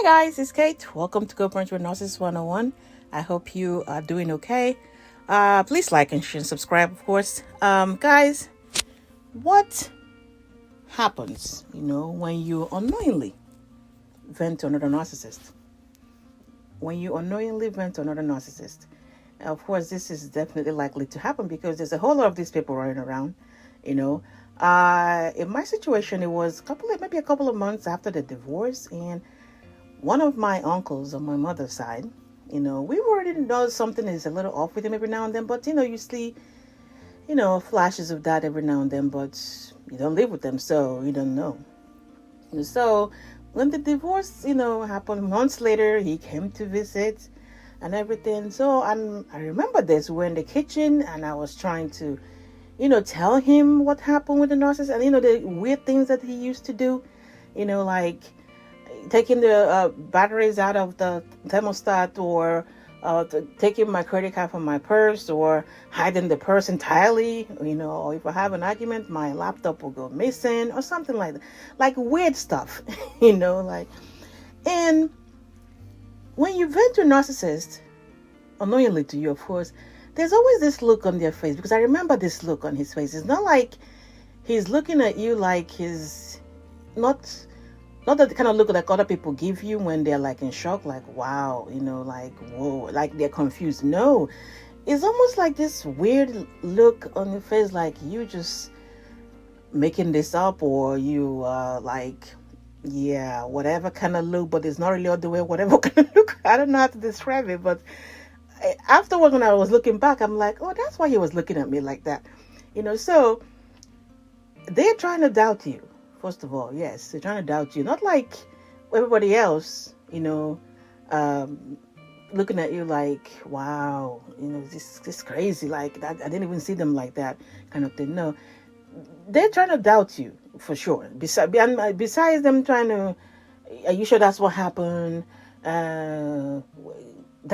guys, it's Kate. Welcome to Covert with Narcissist 101. I hope you are doing okay. Please like and share and subscribe, of course. Guys, what happens, when you unknowingly vent to another narcissist? When you unknowingly vent to another narcissist. Of course, this is definitely likely to happen because there's a whole lot of these people running around, In my situation, it was maybe a couple of months after the divorce, and one of my uncles on my mother's side, we already know something is a little off with him every now and then, but you see, flashes of that every now and then, but you don't live with them, so you don't know. So when the divorce, happened months later, he came to visit and everything. So I remember this. We were in the kitchen and I was trying to, tell him what happened with the narcissist and, the weird things that he used to do, like taking the batteries out of the thermostat, or taking my credit card from my purse, or hiding the purse entirely, or if I have an argument, my laptop will go missing or something like that, like weird stuff, and when you vent to a narcissist, unknowingly to you, of course, there's always this look on their face, because I remember this look on his face. It's not like he's looking at you like he's not the kind of look that other people give you when they're like in shock, like, wow, like, whoa, like they're confused. No, it's almost like this weird look on your face, like you just making this up, or you whatever kind of look, but it's not really all the way, whatever kind of look. I don't know how to describe it, but afterwards, when I was looking back, I'm like, oh, that's why he was looking at me like that. So they're trying to doubt you. First of all, yes, they're trying to doubt you. Not like everybody else, looking at you like, wow, this crazy, like that. I didn't even see them like that kind of thing. No, they're trying to doubt you for sure. Besides them trying to, are you sure that's what happened? That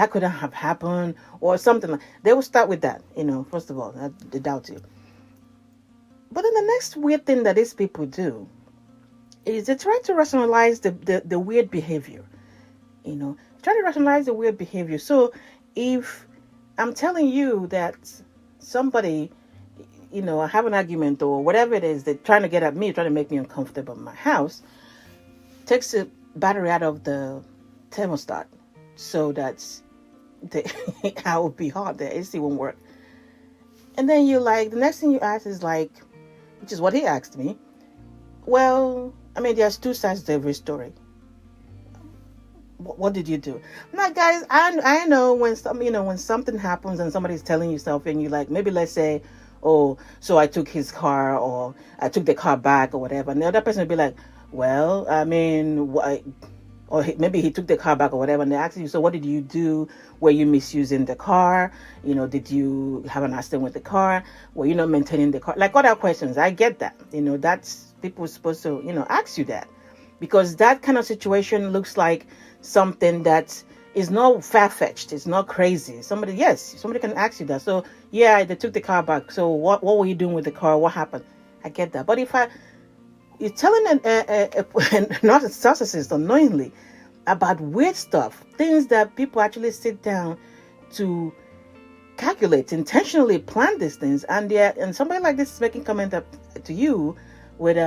couldn't have happened, or something like. They will start with that, first of all, they doubt you. But then the next weird thing that these people do is they try to rationalize the weird behavior, try to rationalize the weird behavior. So if I'm telling you that somebody, I have an argument or whatever it is, they're trying to get at me, trying to make me uncomfortable in my house, takes the battery out of the thermostat so that I will be hot, the AC won't work. And then the next thing you ask is like, which is what he asked me. Well, there's two sides to every story. What did you do? Now, guys, I know when when something happens and somebody's telling you something, you like, maybe let's say, oh, so I took his car, or I took the car back, or whatever. And the other person will be like, well, or maybe he took the car back or whatever, and they ask you, so what did you do? Were you misusing the car? Did you have an accident with the car? Were you not maintaining the car? Like other questions. I get that. That's people supposed to, ask you that, because that kind of situation looks like something that is not far-fetched. It's not crazy. Somebody can ask you that. So yeah, they took the car back. So what were you doing with the car? What happened? I get that. But if you're telling a narcissist unknowingly about weird stuff, things that people actually sit down to calculate, intentionally plan these things, and somebody like this is making comment to you with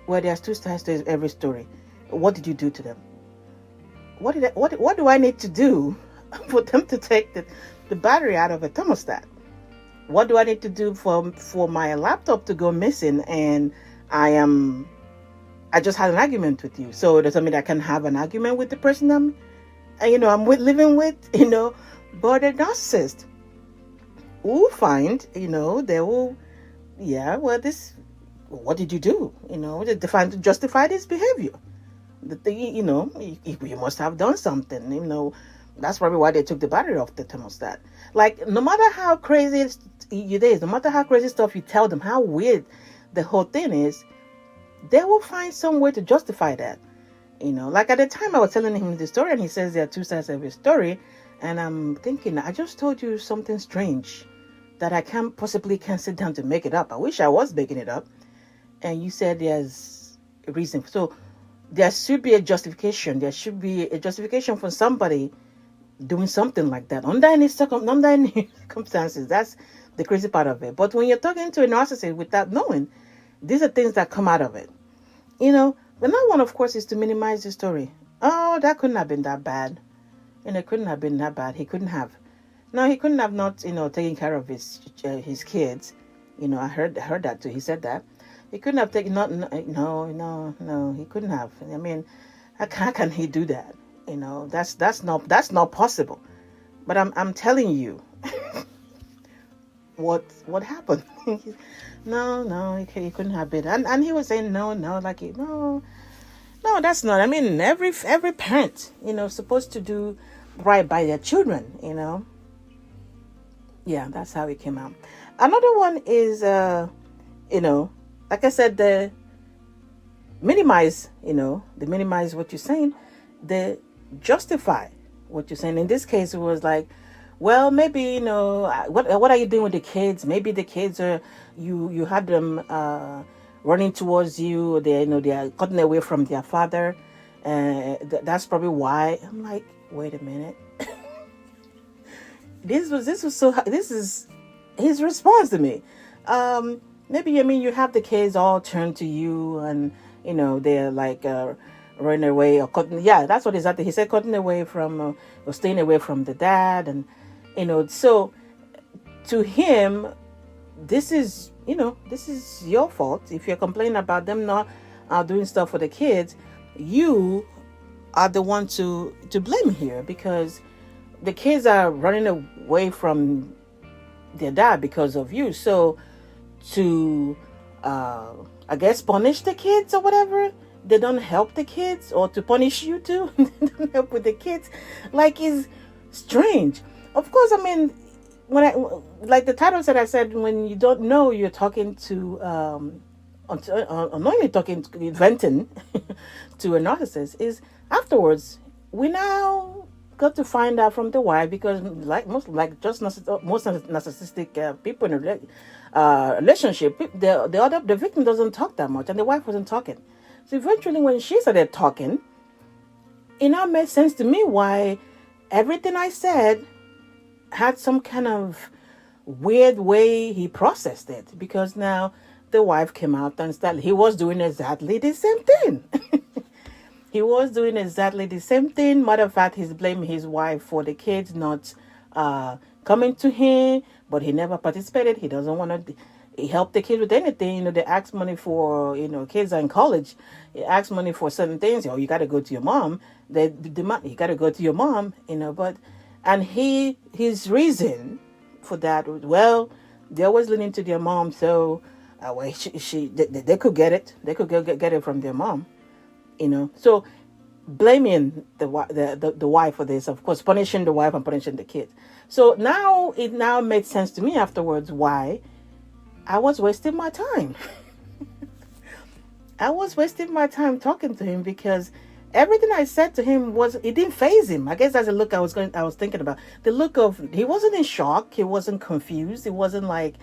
where there's two sides to every story. What did you do to them? What do I need to do for them to take the battery out of a thermostat? What do I need to do for my laptop to go missing? And I just had an argument with you. So does that mean I can have an argument with the person I'm living with, but a narcissist will find, they will, what did you do? To justify this behavior. You must have done something, that's probably why they took the battery off the thermostat. Like, no matter how crazy it is, no matter how crazy stuff you tell them, how weird the whole thing is, they will find some way to justify that. Like at the time I was telling him the story, and he says there are two sides of every story, and I'm thinking, I just told you something strange that I can't sit down to make it up. I wish I was making it up. And you said there's a reason. So there should be a justification. There should be a justification for somebody doing something like that under any circumstances. That's the crazy part of it. But when you're talking to a narcissist without knowing, these are things that come out of it. But that one, of course, is to minimize the story. Oh, that couldn't have been that bad. It couldn't have been that bad. He couldn't have. No, he couldn't have not, taken care of his kids. I heard that too. He said that. He couldn't have taken, no, he couldn't have. I mean, how can he do that? That's not possible. But I'm telling you what happened. No, he couldn't have been. And he was saying no, like no, that's not. I mean, every parent, supposed to do right by their children. Yeah, that's how it came out. Another one is, like I said, the minimize what you're saying, the justify what you're saying. In this case, it was like, well, maybe, what are you doing with the kids? Maybe the kids are, you had them running towards you. They are cutting away from their father. That's probably why. I'm like, wait a minute. This is his response to me. Maybe, you have the kids all turned to you and, they're like running away or cutting. Yeah, that's what exactly he said, cutting away from or staying away from the dad. And, so to him, this is your fault. If you're complaining about them not doing stuff for the kids, you are the one to blame here, because the kids are running away from their dad because of you. So to, I guess, punish the kids or whatever, they don't help the kids, or to punish you too, they don't help with the kids. Like, it's strange. Of course, I mean, like the title said, I said, when you don't know, you're talking to, unknowingly venting to a narcissist, is afterwards, we now got to find out from the wife, because most narcissistic people in a relationship, the victim doesn't talk that much, and the wife wasn't talking. So eventually, when she started talking, it now made sense to me why everything I said had some kind of weird way he processed it, because now the wife came out and said he was doing exactly the same thing. He was doing exactly the same thing. Matter of fact, he's blaming his wife for the kids not coming to him, but he never participated. He doesn't want to help the kids with anything. They ask money for, kids are in college. They ask money for certain things. You got to go to your mom. You got to go to your mom, and his reason for that was, well, they're always leaning to their mom, so they could get it. They could get it from their mom. So blaming the wife for this, of course, punishing the wife and punishing the kids. So now it made sense to me afterwards why I was wasting my time. I was wasting my time talking to him, because everything I said to him it didn't faze him. I guess that's the look I was thinking about. The look of, he wasn't in shock, he wasn't confused, it wasn't like,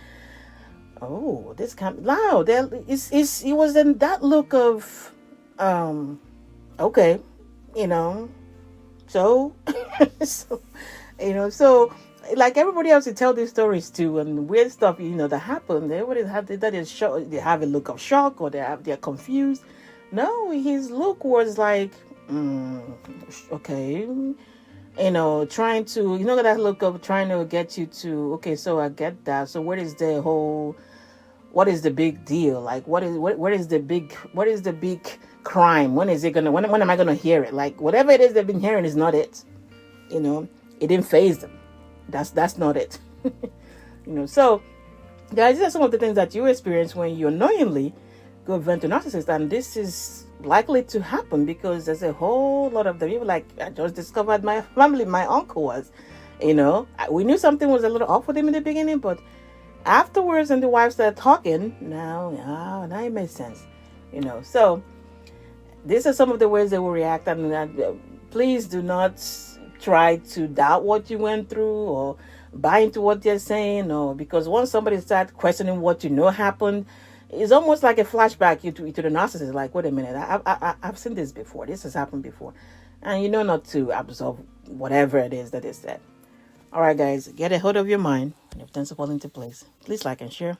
oh, this can't loud. He was in that look of, okay, so, so like everybody else, you tell these stories too, and weird stuff, that happen. Everybody they have a look of shock, or they're confused. No, his look was like, okay, trying to, that look of trying to get you to, okay, so I get that. So what is the big deal? Like, what is the big crime? When am I gonna hear it? Like, whatever it is they've been hearing is not it. It didn't faze them. That's not it. So guys, these are some of the things that you experience when you unknowingly go vent to narcissist, and this is likely to happen because there's a whole lot of them. People like, I just discovered my family, my uncle was, we knew something was a little off with him in the beginning, but afterwards, and the wife started talking, now it makes sense, So these are some of the ways they will react, and please do not try to doubt what you went through or buy into what they're saying, or because once somebody starts questioning what happened, it's almost like a flashback to the narcissist. Like, wait a minute, I've seen this before. This has happened before, and you know not to absorb whatever it is that is said. All right, guys, get a hold of your mind and everything's fall into place. Please like and share.